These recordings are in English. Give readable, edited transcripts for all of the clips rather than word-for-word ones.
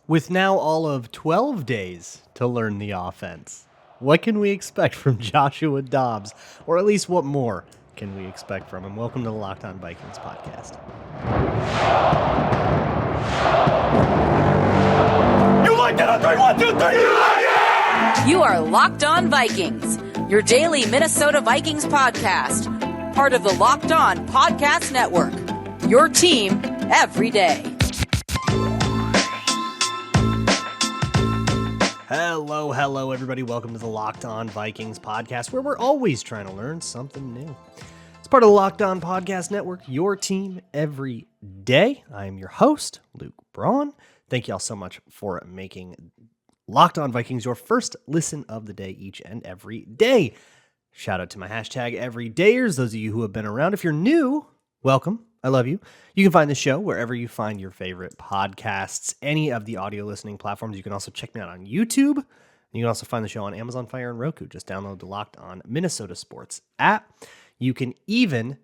With now all of 12 days to learn the offense, what can we expect from Joshua Dobbs? Or at least what more can we expect from him? Welcome to the Locked On Vikings podcast. You like that? 3, 1, 2, 3. You like it? You are Locked On Vikings, your daily Minnesota Vikings podcast. Part of the Locked On Podcast Network. Your team every day. Hello, everybody. Welcome to the Locked On Vikings podcast, where we're always trying to learn something new. It's part of the Locked On Podcast Network, your team every day. I am your host, Luke Braun. Thank you all so much for making Locked On Vikings your first listen of the day each and every day. Shout out to my hashtag everydayers, those of you who have been around. If you're new, welcome. I love you. You can find the show wherever you find your favorite podcasts, any of the audio listening platforms. You can also check me out on YouTube. You can also find the show on Amazon Fire and Roku. Just download the Locked On Minnesota Sports app. You can even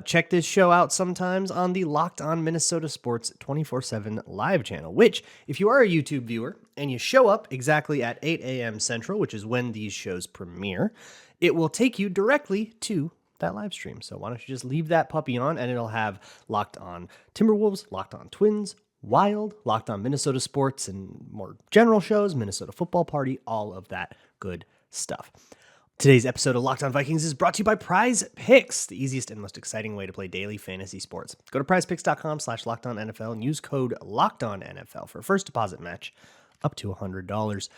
check this show out sometimes on the Locked On Minnesota Sports 24/7 live channel, which, if you are a YouTube viewer and you show up exactly at 8 a.m. Central, which is when these shows premiere, it will take you directly to that live stream. So why don't you just leave that puppy on, and it'll have Locked On Timberwolves, Locked On Twins, Wild, Locked On Minnesota Sports, and more general shows, Minnesota Football Party, all of that good stuff. Today's episode of Locked On Vikings is brought to you by PrizePicks, the easiest and most exciting way to play daily fantasy sports. Go to prizepicks.com/LockedOnNFL and use code LockedOnNFL for a first deposit match up to $100.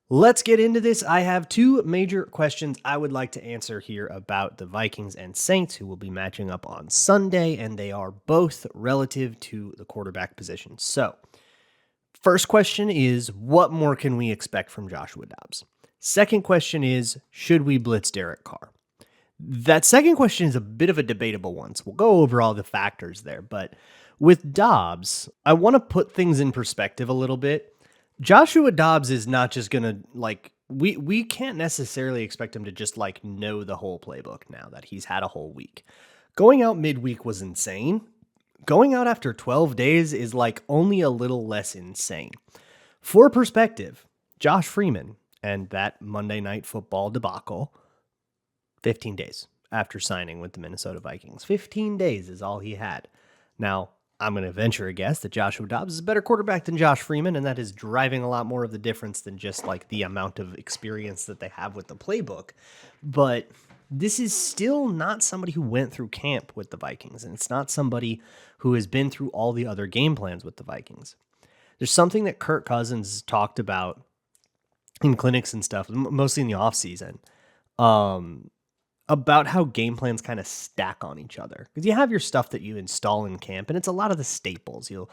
Let's get into this. I have two major questions I would like to answer here about the Vikings and Saints, who will be matching up on Sunday, and they are both relative to the quarterback position. So, first question is, what more can we expect from Joshua Dobbs? Second question is, should we blitz Derek Carr? That second question is a bit of a debatable one, so we'll go over all the factors there. But with Dobbs, I want to put things in perspective a little bit. Joshua Dobbs is not just going to, we can't necessarily expect him to just, know the whole playbook now that he's had a whole week. Going out midweek was insane. Going out after 12 days is, only a little less insane. For perspective, Josh Freeman and that Monday Night Football debacle, 15 days after signing with the Minnesota Vikings. 15 days is all he had. Now, I'm going to venture a guess that Joshua Dobbs is a better quarterback than Josh Freeman, and that is driving a lot more of the difference than just the amount of experience that they have with the playbook. But this is still not somebody who went through camp with the Vikings, and it's not somebody who has been through all the other game plans with the Vikings. There's something that Kirk Cousins talked about in clinics and stuff, mostly in the offseason, about how game plans kind of stack on each other, because you have your stuff that you install in camp, and it's a lot of the staples. You'll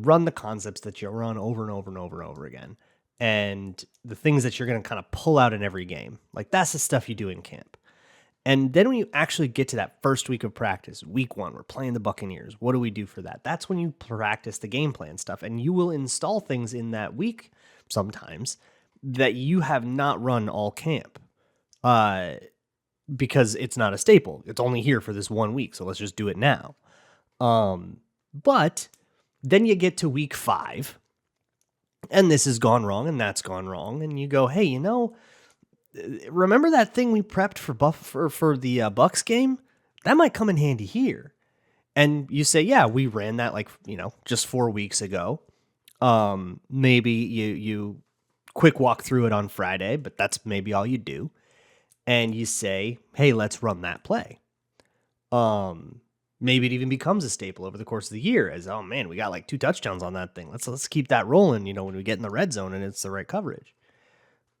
run the concepts that you run over and over and over and over again, and the things that you're going to kind of pull out in every game. That's the stuff you do in camp. And then when you actually get to that first week of practice, week 1, we're playing the Buccaneers. What do we do for that? That's when you practice the game plan stuff, and you will install things in that week sometimes that you have not run all camp. Because it's not a staple. It's only here for this 1 week, so let's just do it now. But then you get to week 5, and this has gone wrong, and that's gone wrong, and you go, hey, remember that thing we prepped for the Bucks game? That might come in handy here. And you say, yeah, we ran that just 4 weeks ago. Maybe you quick walk through it on Friday, but that's maybe all you do. And you say, hey, let's run that play. Maybe it even becomes a staple over the course of the year as, oh man, we got 2 touchdowns on that thing. Let's keep that rolling, when we get in the red zone and it's the right coverage.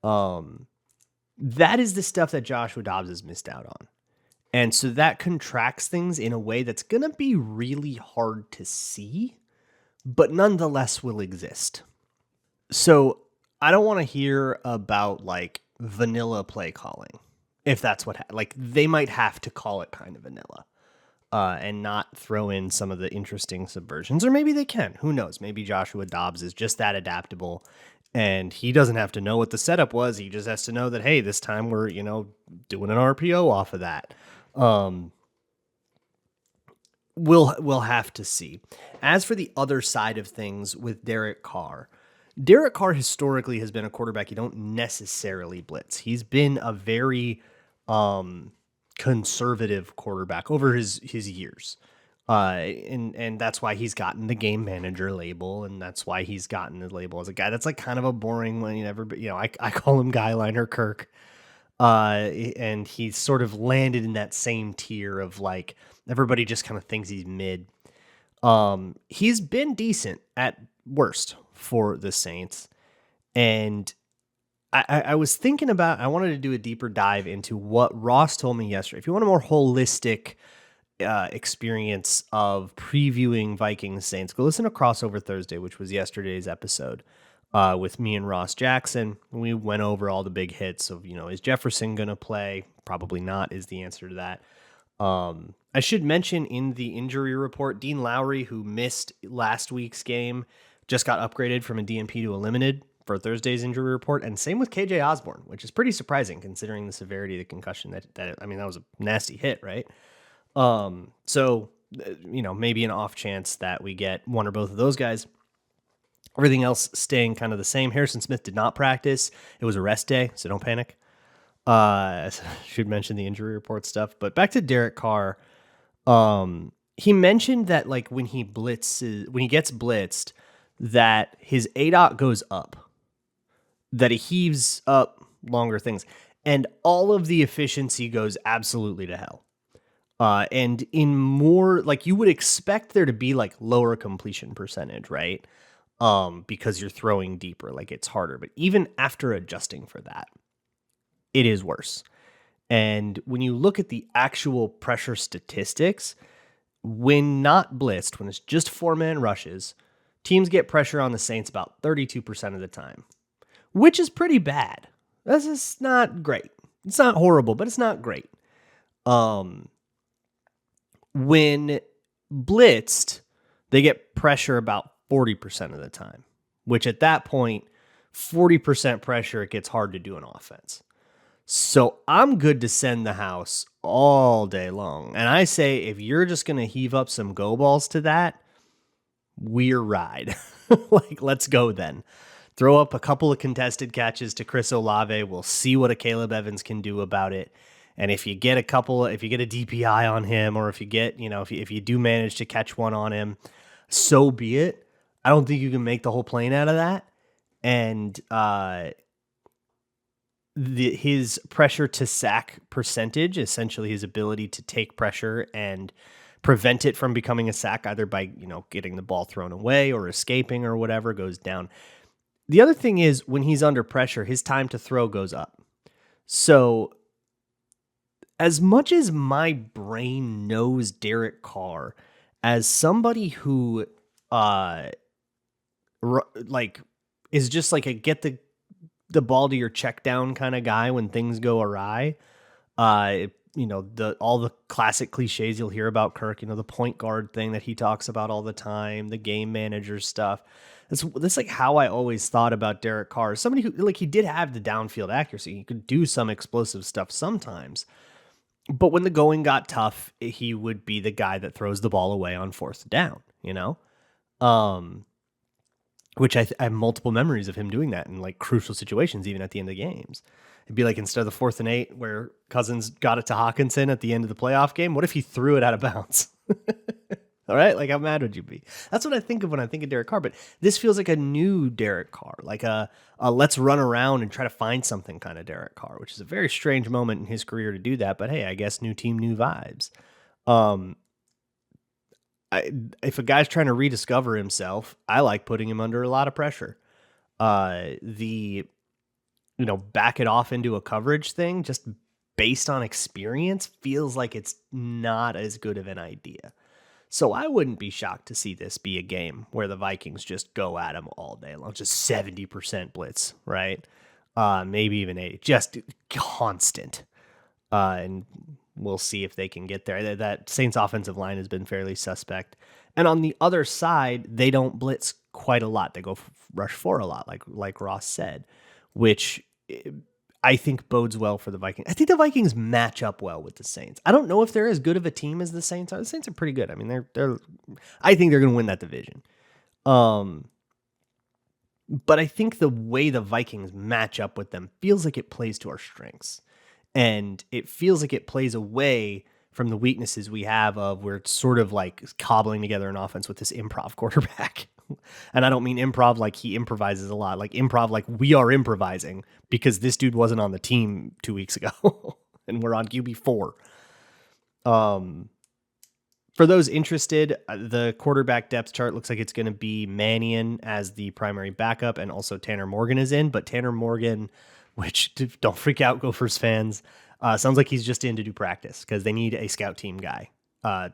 That is the stuff that Joshua Dobbs has missed out on. And so that contracts things in a way that's going to be really hard to see, but nonetheless will exist. So I don't want to hear about vanilla play calling. If that's what, they might have to call it kind of vanilla and not throw in some of the interesting subversions, or maybe they can. Who knows? Maybe Joshua Dobbs is just that adaptable, and he doesn't have to know what the setup was. He just has to know that, hey, this time we're, doing an RPO off of that. we'll have to see. As for the other side of things with Derek Carr historically has been a quarterback you don't necessarily blitz. He's been a very conservative quarterback over his years. And that's why he's gotten the game manager label, and that's why he's gotten the label as a guy that's like kind of a boring one. I call him Guyliner Kirk. And he's sort of landed in that same tier of like everybody just kind of thinks he's mid. He's been decent at worst for the Saints. And I was thinking about, I wanted to do a deeper dive into what Ross told me yesterday. If you want a more holistic experience of previewing Vikings Saints, go listen to Crossover Thursday, which was yesterday's episode with me and Ross Jackson. We went over all the big hits of, is Jefferson going to play? Probably not is the answer to that. I should mention in the injury report, Dean Lowry, who missed last week's game, just got upgraded from a DNP to a limited for Thursday's injury report. And same with KJ Osborne, which is pretty surprising considering the severity of the concussion that was a nasty hit, right? So, maybe an off chance that we get one or both of those guys. Everything else staying kind of the same. Harrison Smith did not practice. It was a rest day, so don't panic. Should mention the injury report stuff. But back to Derek Carr. He mentioned that like when he gets blitzed, that his ADOT goes up, that he heaves up longer things, and all of the efficiency goes absolutely to hell. And in more, like you would expect there to be like lower completion percentage, right? Because you're throwing deeper, like it's harder. But even after adjusting for that, it is worse. And when you look at the actual pressure statistics, when not blitzed, when it's just 4-man rushes, teams get pressure on the Saints about 32% of the time, which is pretty bad. This is not great. It's not horrible, but it's not great. When blitzed, they get pressure about 40% of the time, which at that point, 40% pressure, it gets hard to do an offense. So I'm good to send the house all day long. And I say, if you're just going to heave up some go balls to that, we're ride. Like, let's go then. Throw up a couple of contested catches to Chris Olave. We'll see what a Caleb Evans can do about it. And if you get a DPI on him, or if you get, if you do manage to catch one on him, so be it. I don't think you can make the whole plane out of that. And his pressure to sack percentage, essentially his ability to take pressure and prevent it from becoming a sack, either by, getting the ball thrown away or escaping or whatever, goes down. The other thing is when he's under pressure, his time to throw goes up. So as much as my brain knows Derek Carr as somebody who is just like a get the ball to your check down kind of guy when things go awry, all the classic cliches you'll hear about Kirk, the point guard thing that he talks about all the time, the game manager stuff. That's like how I always thought about Derek Carr. Somebody who, like, he did have the downfield accuracy. He could do some explosive stuff sometimes. But when the going got tough, he would be the guy that throws the ball away on 4th down, which I have multiple memories of him doing that in like crucial situations, even at the end of games. It'd be like instead of the 4th and 8 where Cousins got it to Hawkinson at the end of the playoff game, what if he threw it out of bounds? All right, like how mad would you be? That's what I think of when I think of Derek Carr. But this feels like a new Derek Carr, like a let's run around and try to find something kind of Derek Carr, which is a very strange moment in his career to do that. But hey, I guess new team, new vibes. If a guy's trying to rediscover himself, I like putting him under a lot of pressure. Back it off into a coverage thing, just based on experience, feels like it's not as good of an idea. So I wouldn't be shocked to see this be a game where the Vikings just go at him all day long, just 70% blitz, right? Maybe even 80, just constant. And we'll see if they can get there. That Saints offensive line has been fairly suspect. And on the other side, they don't blitz quite a lot. They go rush 4 a lot, like Ross said, which I think bodes well for the Vikings. I think the Vikings match up well with the Saints. I don't know if they're as good of a team as the Saints are. The Saints are pretty good. I mean, I think they're going to win that division. But I think the way the Vikings match up with them feels like it plays to our strengths. And it feels like it plays away from the weaknesses we have of where it's sort of like cobbling together an offense with this improv quarterback. And I don't mean improv like he improvises a lot, like improv like we are improvising because this dude wasn't on the team 2 weeks ago and we're on QB4. For those interested, the quarterback depth chart looks like it's going to be Mannion as the primary backup, and also Tanner Morgan is in. But Tanner Morgan, which don't freak out, Gophers fans, sounds like he's just in to do practice because they need a scout team guy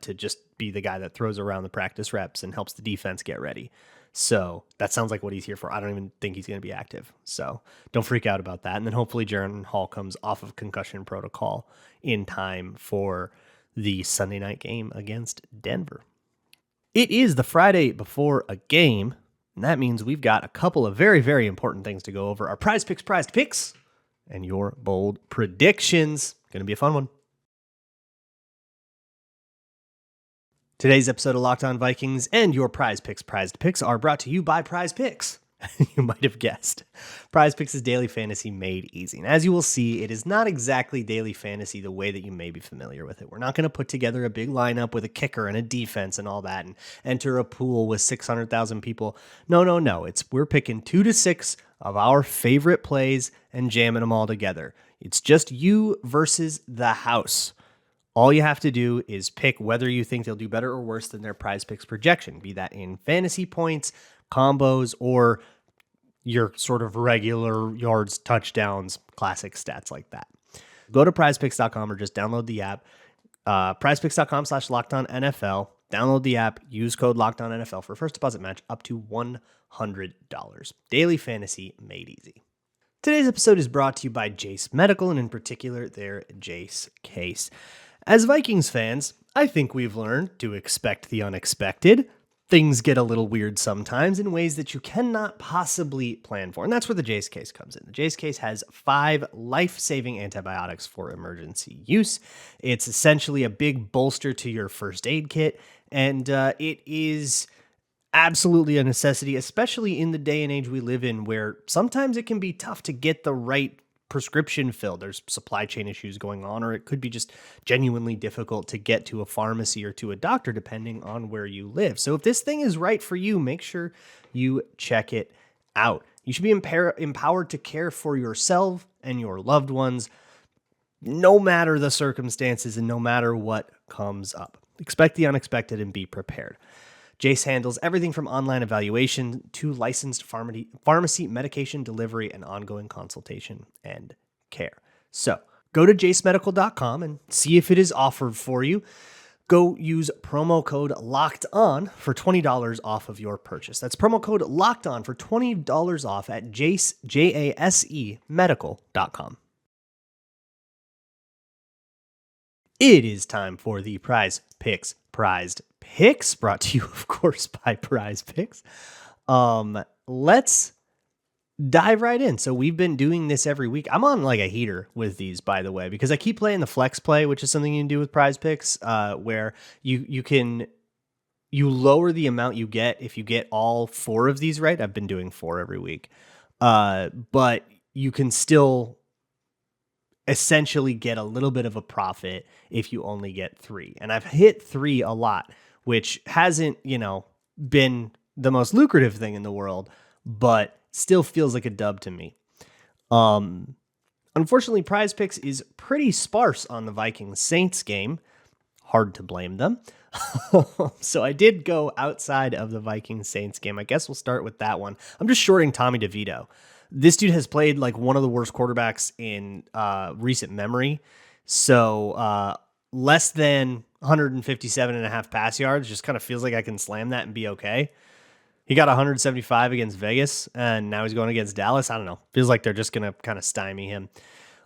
to just be the guy that throws around the practice reps and helps the defense get ready. So that sounds like what he's here for. I don't even think he's going to be active. So don't freak out about that. And then hopefully Jaron Hall comes off of concussion protocol in time for the Sunday night game against Denver. It is the Friday before a game, and that means we've got a couple of very, very important things to go over. Our prized picks, and your bold predictions. Going to be a fun one. Today's episode of Locked On Vikings and your prized picks are brought to you by PrizePicks. You might have guessed. PrizePicks is daily fantasy made easy. And as you will see, it is not exactly daily fantasy the way that you may be familiar with it. We're not going to put together a big lineup with a kicker and a defense and all that and enter a pool with 600,000 people. No. We're picking 2 to 6 of our favorite plays and jamming them all together. It's just you versus the house. All you have to do is pick whether you think they'll do better or worse than their PrizePicks projection, be that in fantasy points, combos, or your sort of regular yards, touchdowns, classic stats like that. Go to prizepicks.com or just download the app. Prizepicks.com/LockedOnNFL. Download the app. Use code LockedOnNFL for first deposit match up to $100. Daily fantasy made easy. Today's episode is brought to you by Jase Medical, and in particular, their Jase case. As Vikings fans, I think we've learned to expect the unexpected. Things get a little weird sometimes in ways that you cannot possibly plan for. And that's where the Jase case comes in. The Jase case has 5 life-saving antibiotics for emergency use. It's essentially a big bolster to your first aid kit. And it is absolutely a necessity, especially in the day and age we live in, where sometimes it can be tough to get the right prescription filled. There's supply chain issues going on, or it could be just genuinely difficult to get to a pharmacy or to a doctor depending on where you live. So if this thing is right for you, make sure you check it out. You should be empowered to care for yourself and your loved ones, no matter the circumstances and no matter what comes up. Expect the unexpected and be prepared. Jase handles everything from online evaluation to licensed pharmacy, medication delivery, and ongoing consultation and care. So go to jasemedical.com and see if it is offered for you. Go use promo code LOCKEDON for $20 off of your purchase. That's promo code LOCKEDON for $20 off at Jase, Jase medical.com. It is time for the PrizePicks prized picks, brought to you, of course, by PrizePicks. Let's dive right in. So we've been doing this every week. I'm on like a heater with these, by the way, because I keep playing the flex play, which is something you can do with PrizePicks, where you lower the amount you get if you get all 4 of these right. I've been doing 4 every week, but you can still essentially get a little bit of a profit if you only get 3. And I've hit 3 a lot, which hasn't, been the most lucrative thing in the world, but still feels like a dub to me. Unfortunately, PrizePicks is pretty sparse on the Vikings-Saints game. Hard to blame them. So I did go outside of the Vikings-Saints game. I guess we'll start with that one. I'm just shorting Tommy DeVito. This dude has played like one of the worst quarterbacks in recent memory. So less than 157.5 pass yards just kind of feels like I can slam that and be okay. He got 175 against Vegas, and now he's going against Dallas. I don't know. Feels like they're just going to kind of stymie him.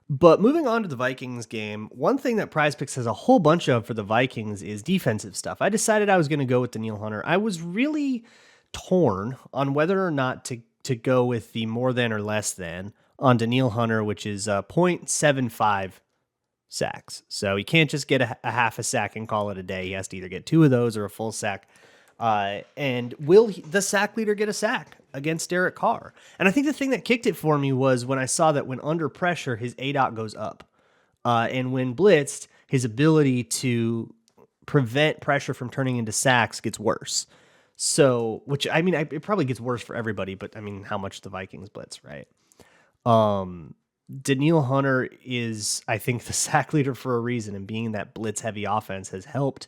But moving on to the Vikings game, one thing that PrizePicks has a whole bunch of for the Vikings is defensive stuff. I decided I was going to go with Danielle Hunter. I was really torn on whether or not to go with the more than or less than on Danielle Hunter, which is 0.75 sacks. So he can't just get a half a sack and call it a day. He has to either get 2 of those or a full sack. And will the sack leader get a sack against Derek Carr? And I think the thing that kicked it for me was when I saw that when under pressure, his ADOT goes up. And when blitzed, his ability to prevent pressure from turning into sacks gets worse. So, which, I mean, it probably gets worse for everybody, but I mean, how much the Vikings blitz, right? Danielle Hunter is, I think, the sack leader for a reason, and being in that blitz-heavy offense has helped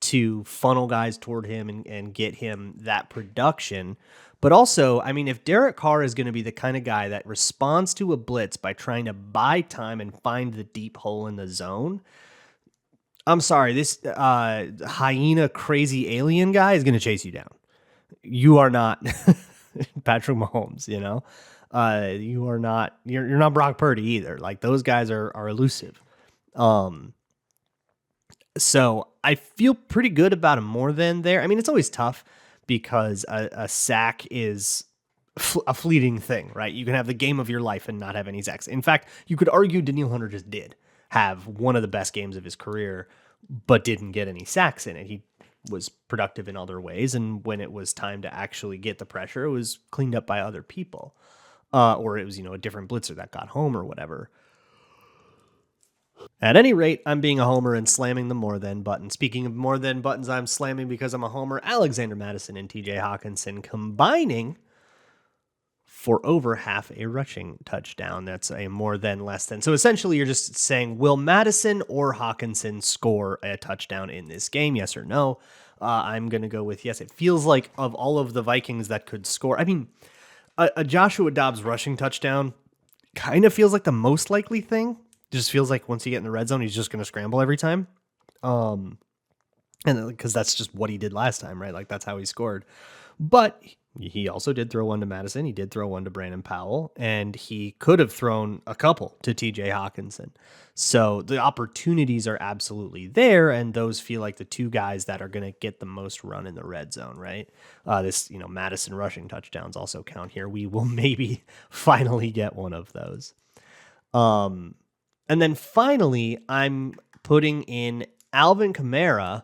to funnel guys toward him and get him that production. But also, I mean, if Derek Carr is going to be the kind of guy that responds to a blitz by trying to buy time and find the deep hole in the zone, I'm sorry, this hyena crazy alien guy is going to chase you down. You are not Patrick Mahomes, you know? You are not, you're not Brock Purdy either. Like, those guys are elusive. So I feel pretty good about him more than there. I mean, it's always tough because a sack is a fleeting thing, right? You can have the game of your life and not have any sacks. In fact, you could argue Danielle Hunter just did have one of the best games of his career, but didn't get any sacks in it. He was productive in other ways, and when it was time to actually get the pressure, it was cleaned up by other people. Or it was, a different blitzer that got home or whatever. At any rate, I'm being a homer and slamming the more than button. Speaking of more than buttons, I'm slamming because I'm a homer. Alexander Mattison and TJ Hawkinson combining for over half a rushing touchdown. That's a more than less than. So essentially, you're just saying, will Mattison or Hawkinson score a touchdown in this game? Yes or no? I'm going to go with yes. It feels like of all of the Vikings that could score, I mean, a Joshua Dobbs rushing touchdown kind of feels like the most likely thing. It just feels like once you get in the red zone, he's just going to scramble every time. And because that's just what he did last time, right? Like, that's how he scored. But he also did throw one to Madison. He did throw one to Brandon Powell, and he could have thrown a couple to TJ Hawkinson. So the opportunities are absolutely there, and those feel like the two guys that are going to get the most run in the red zone, right? Madison rushing touchdowns also count here. We will maybe finally get one of those. And then finally, I'm putting in Alvin Kamara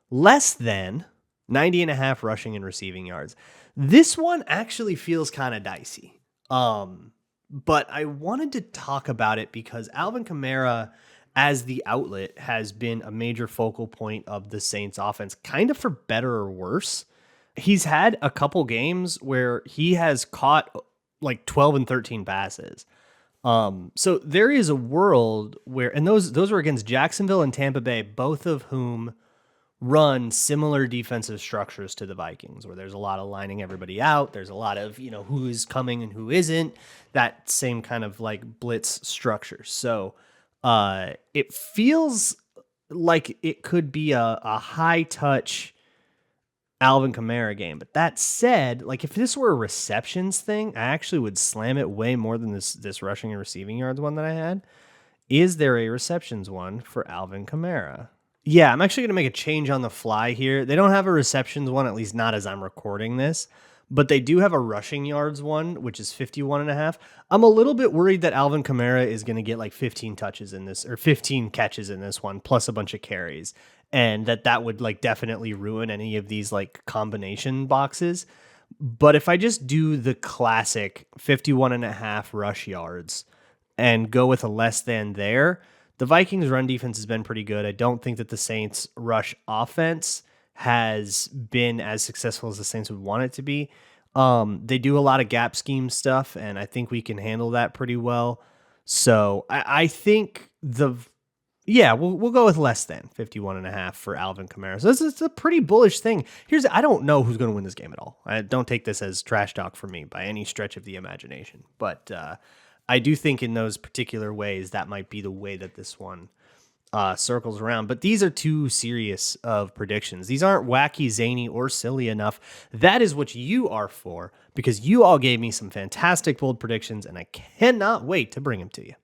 less than 90.5 rushing and receiving yards. This one actually feels kind of dicey. But I wanted to talk about it because Alvin Kamara as the outlet has been a major focal point of the Saints offense, kind of for better or worse. He's had a couple games where he has caught like 12 and 13 passes. So there is a world where, and those were against Jacksonville and Tampa Bay, both of whom run similar defensive structures to the Vikings, where there's a lot of lining everybody out. There's a lot of, who is coming and who isn't, that same kind of like blitz structure. So, it feels like it could be a high touch Alvin Kamara game. But that said, like, if this were a receptions thing, I actually would slam it way more than this rushing and receiving yards one that I had. Is there a receptions one for Alvin Kamara? Yeah, I'm actually going to make a change on the fly here. They don't have a receptions one, at least not as I'm recording this, but they do have a rushing yards one, which is 51.5. I'm a little bit worried that Alvin Kamara is going to get like 15 touches in this, or 15 catches in this one, plus a bunch of carries, and that would like definitely ruin any of these like combination boxes. But if I just do the classic 51.5 rush yards and go with a less than there, the Vikings run defense has been pretty good. I don't think that the Saints rush offense has been as successful as the Saints would want it to be. They do a lot of gap scheme stuff, and I think we can handle that pretty well. So I think we'll go with less than 51.5 for Alvin Kamara. So it's a pretty bullish thing. I don't know who's going to win this game at all. I don't take this as trash talk for me by any stretch of the imagination, but I do think in those particular ways that might be the way that this one circles around. But these are too serious of predictions. These aren't wacky, zany, or silly enough. That is what you are for, because you all gave me some fantastic bold predictions, and I cannot wait to bring them to you.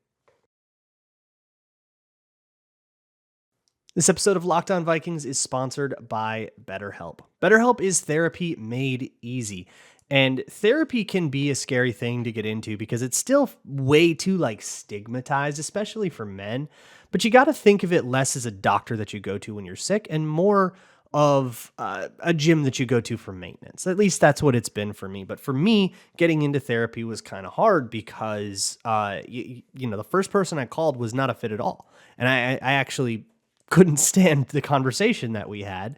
This episode of Locked On Vikings is sponsored by BetterHelp. BetterHelp is therapy made easy. And therapy can be a scary thing to get into because it's still way too like stigmatized, especially for men. But you got to think of it less as a doctor that you go to when you're sick and more of a gym that you go to for maintenance. At least that's what it's been for me. But for me, getting into therapy was kind of hard because, the first person I called was not a fit at all. And I actually couldn't stand the conversation that we had.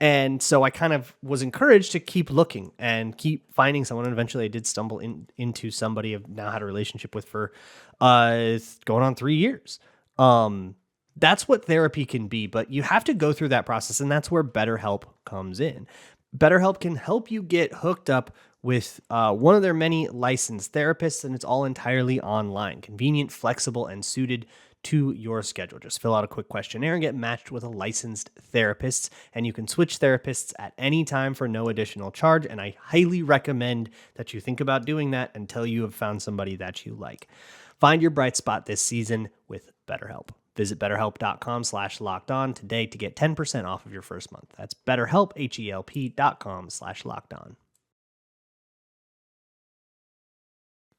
And so I kind of was encouraged to keep looking and keep finding someone. And eventually I did stumble into somebody I've now had a relationship with for going on 3 years. That's what therapy can be, but you have to go through that process. And that's where BetterHelp comes in. BetterHelp can help you get hooked up with one of their many licensed therapists, and it's all entirely online, convenient, flexible, and suited to your schedule. Just fill out a quick questionnaire and get matched with a licensed therapist, and you can switch therapists at any time for no additional charge. And I highly recommend that you think about doing that until you have found somebody that you like. Find your bright spot this season with BetterHelp. Visit BetterHelp.com/LockedOn today to get 10% off of your first month. That's BetterHelp, HELP.com/LockedOn.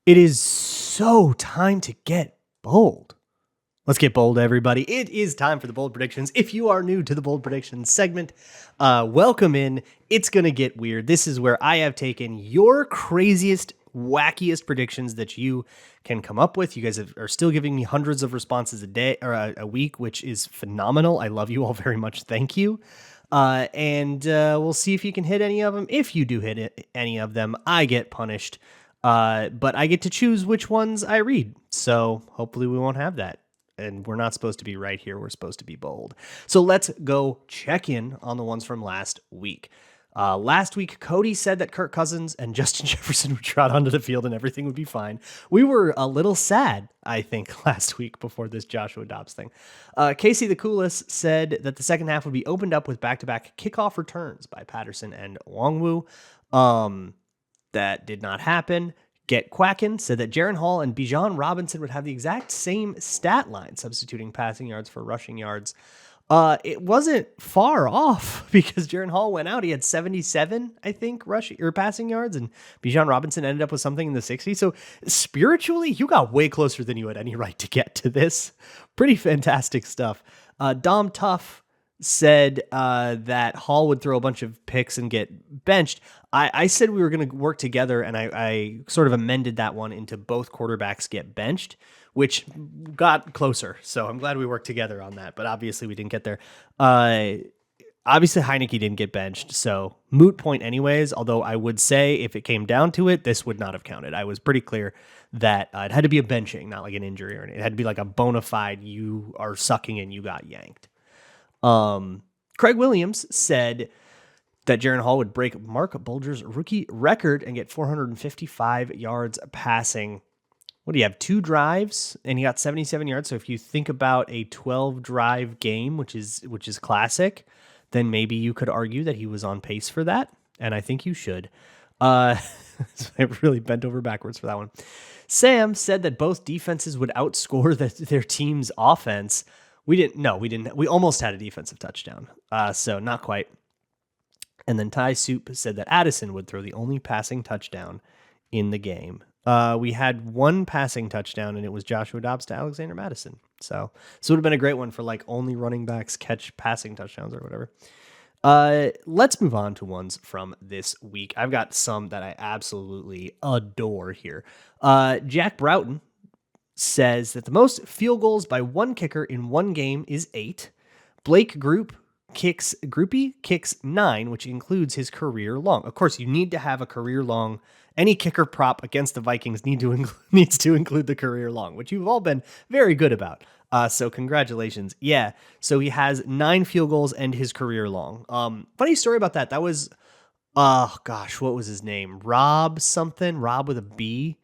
It is so time to get bold. Let's get bold, everybody. It is time for the bold predictions. If you are new to the bold predictions segment, welcome in. It's going to get weird. This is where I have taken your craziest, wackiest predictions that you can come up with. You guys are still giving me hundreds of responses a day or a week, which is phenomenal. I love you all very much. Thank you. And we'll see if you can hit any of them. If you do hit any of them, I get punished. But I get to choose which ones I read. So hopefully we won't have that. And we're not supposed to be right here. We're supposed to be bold. So let's go check in on the ones from last week. Last week, Cody said that Kirk Cousins and Justin Jefferson would trot onto the field and everything would be fine. We were a little sad, I think, last week before this Joshua Dobbs thing. Casey the Coolest said that the second half would be opened up with back-to-back kickoff returns by Patterson and Nwangwu. That did not happen. Get Quackin said that Jaren Hall and Bijan Robinson would have the exact same stat line, substituting passing yards for rushing yards. It wasn't far off because Jaren Hall went out. He had 77, I think, rushing or passing yards, and Bijan Robinson ended up with something in the 60s. So spiritually, you got way closer than you had any right to get to this. Pretty fantastic stuff. Dom Tuff said that Hall would throw a bunch of picks and get benched. I said we were going to work together, and I sort of amended that one into both quarterbacks get benched, which got closer. So I'm glad we worked together on that, but obviously we didn't get there. Obviously Heineke didn't get benched, so moot point anyways, although I would say if it came down to it, this would not have counted. I was pretty clear that it had to be a benching, not like an injury or anything. It had to be like a bona fide, you are sucking and you got yanked. Craig Williams said that Jaren Hall would break Mark Bulger's rookie record and get 455 yards passing. What do you have? 2 drives and he got 77 yards. So if you think about a 12 drive game, which is classic, then maybe you could argue that he was on pace for that. And I think you should. I really bent over backwards for that one. Sam said that both defenses would outscore their team's offense. We didn't. We almost had a defensive touchdown. So not quite. And then Ty Soup said that Addison would throw the only passing touchdown in the game. We had one passing touchdown, and it was Joshua Dobbs to Alexander Mattison. So this would have been a great one for like only running backs catch passing touchdowns or whatever. Let's move on to ones from this week. I've got some that I absolutely adore here. Jack Broughton says that the most field goals by one kicker in one game is 8. Blake Groupie kicks 9, which includes his career long. Of course, you need to have a career long. Any kicker prop against the Vikings needs to include the career long, which you've all been very good about. So congratulations. Yeah. So he has 9 field goals and his career long. Funny story about that. That was, what was his name? Rob with a B.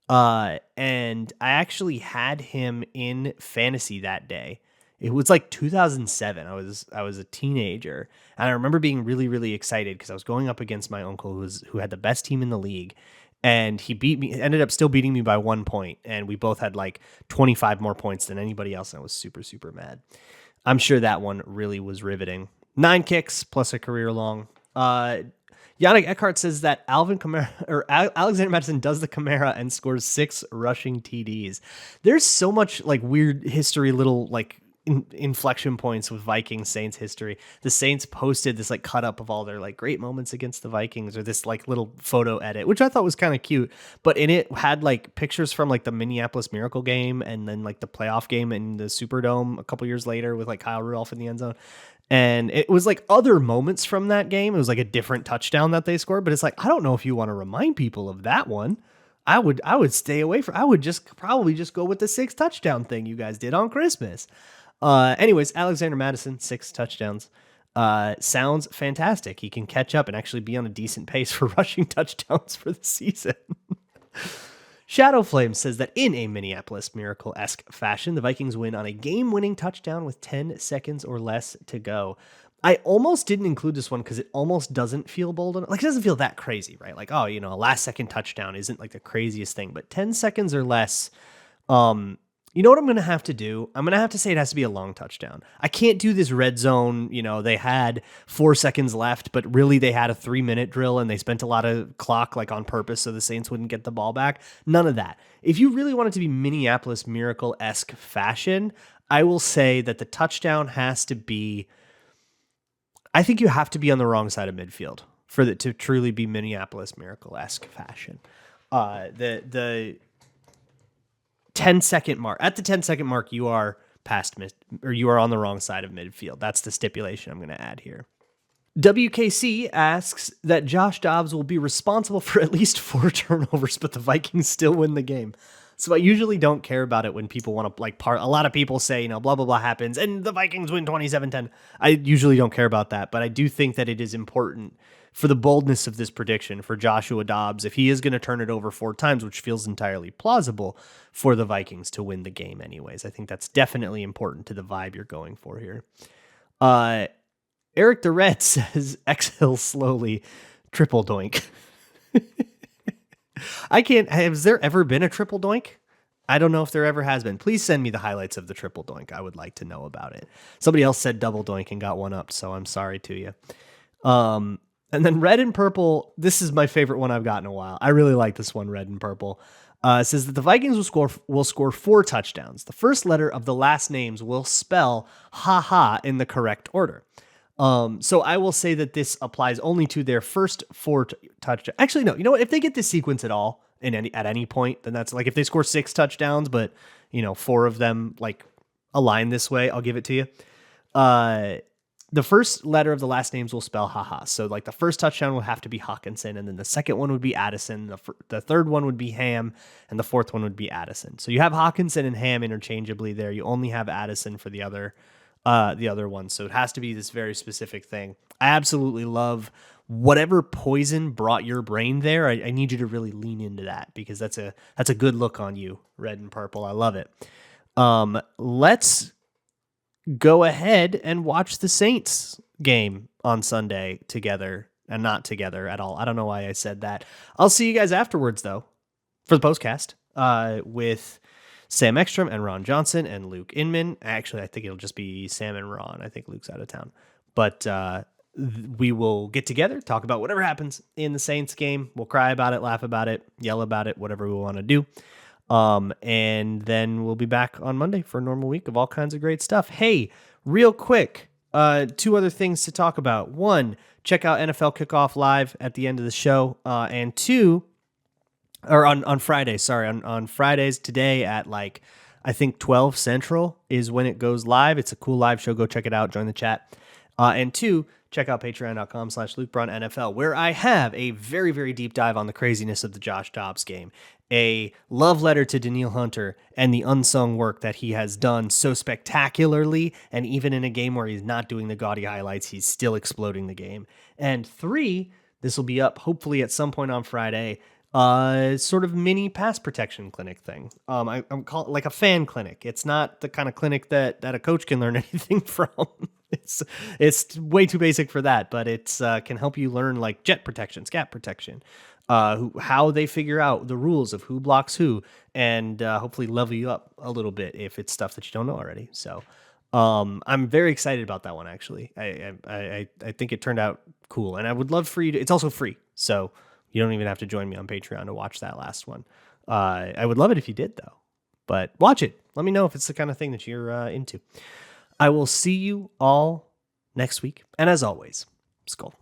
And I actually had him in fantasy that day. It was like 2007. I was a teenager, and I remember being really, really excited because I was going up against my uncle who had the best team in the league, and he ended up still beating me by 1 point, and we both had like 25 more points than anybody else, and I was super, super mad. I'm sure that one really was riveting. 9 kicks plus a career long. Yannick Eckhart says that Alexander Mattison does the Kamara and scores 6 rushing TDs. There's so much like weird history, little like inflection points with Vikings Saints history. The Saints posted this like cut up of all their like great moments against the Vikings, or this like little photo edit, which I thought was kind of cute, but in it had like pictures from like the Minneapolis Miracle game and then like the playoff game in the Superdome a couple years later with like Kyle Rudolph in the end zone. And it was like other moments from that game. It was like a different touchdown that they scored, but it's like, I don't know if you want to remind people of that one. I would stay away from, I would probably just go with the 6 touchdown thing you guys did on Christmas. Anyways, Alexander Mattison, 6 touchdowns. Sounds fantastic. He can catch up and actually be on a decent pace for rushing touchdowns for the season. Shadow Flame says that in a Minneapolis Miracle-esque fashion, the Vikings win on a game-winning touchdown with 10 seconds or less to go. I almost didn't include this one because it almost doesn't feel bold enough. Like, it doesn't feel that crazy, right? Like, oh, a last-second touchdown isn't like the craziest thing, but 10 seconds or less, you know what I'm going to have to do? I'm going to have to say it has to be a long touchdown. I can't do this red zone. They had 4 seconds left, but really they had a 3-minute drill and they spent a lot of clock like on purpose so the Saints wouldn't get the ball back. None of that. If you really want it to be Minneapolis Miracle-esque fashion, I will say that the touchdown has to be, I think you have to be on the wrong side of midfield for it to truly be Minneapolis Miracle-esque fashion. The 10-second mark. At the 10-second mark, you are you are on the wrong side of midfield. That's the stipulation I'm going to add here. WKC asks that Josh Dobbs will be responsible for at least 4 turnovers, but the Vikings still win the game. So I usually don't care about it when people want to a lot of people say, blah, blah, blah happens and the Vikings win 27-10. I usually don't care about that, but I do think that it is important for the boldness of this prediction for Joshua Dobbs, if he is going to turn it over 4 times, which feels entirely plausible for the Vikings to win the game anyways. I think that's definitely important to the vibe you're going for here. Eric the Red says, exhale slowly, triple doink. Has there ever been a triple doink? I don't know if there ever has been. Please send me the highlights of the triple doink. I would like to know about it. Somebody else said double doink and got one up, so I'm sorry to you. And then red and purple, this is my favorite one I've got in a while. I really like this one, red and purple. It says that the Vikings will score 4 touchdowns. The first letter of the last names will spell ha-ha in the correct order. So I will say that this applies only to their first 4 touchdowns. Actually, no. You know what? If they get this sequence at all at any point, then that's like if they score 6 touchdowns, but 4 of them like align this way, I'll give it to you. The first letter of the last names will spell haha. So like the first touchdown will have to be Hawkinson, and then the second one would be Addison. The third one would be Ham, and the fourth one would be Addison. So you have Hawkinson and Ham interchangeably there. You only have Addison for the other one. So it has to be this very specific thing. I absolutely love whatever poison brought your brain there. I need you to really lean into that because that's a good look on you, red and purple. I love it. Let's go ahead and watch the Saints game on Sunday together and not together at all. I don't know why I said that. I'll see you guys afterwards, though, for the postcast with Sam Ekstrom and Ron Johnson and Luke Inman. Actually, I think it'll just be Sam and Ron. I think Luke's out of town. But we will get together, talk about whatever happens in the Saints game. We'll cry about it, laugh about it, yell about it, whatever we want to do. And then we'll be back on Monday for a normal week of all kinds of great stuff. Hey, real quick, 2 other things to talk about. 1, check out NFL Kickoff Live at the end of the show. And 2, or on Friday, on Fridays today at I think 12 Central is when it goes live. It's a cool live show. Go check it out. Join the chat. And 2, check out patreon.com/LukeBraunNFL, where I have a very, very deep dive on the craziness of the Josh Dobbs game, a love letter to Daniil Hunter and the unsung work that he has done so spectacularly. And even in a game where he's not doing the gaudy highlights, he's still exploding the game. And 3, this will be up hopefully at some point on Friday, sort of mini pass protection clinic thing. I'm calling it like a fan clinic. It's not the kind of clinic that a coach can learn anything from. It's way too basic for that, but it's can help you learn like jet protection, scat protection, how they figure out the rules of who blocks who, and hopefully level you up a little bit if it's stuff that you don't know already. So I'm very excited about that one, actually. I think it turned out cool, and I would love for you to. It's also free, so you don't even have to join me on Patreon to watch that last one. I would love it if you did, though. But watch it. Let me know if it's the kind of thing that you're into. I will see you all next week, and as always, Skull.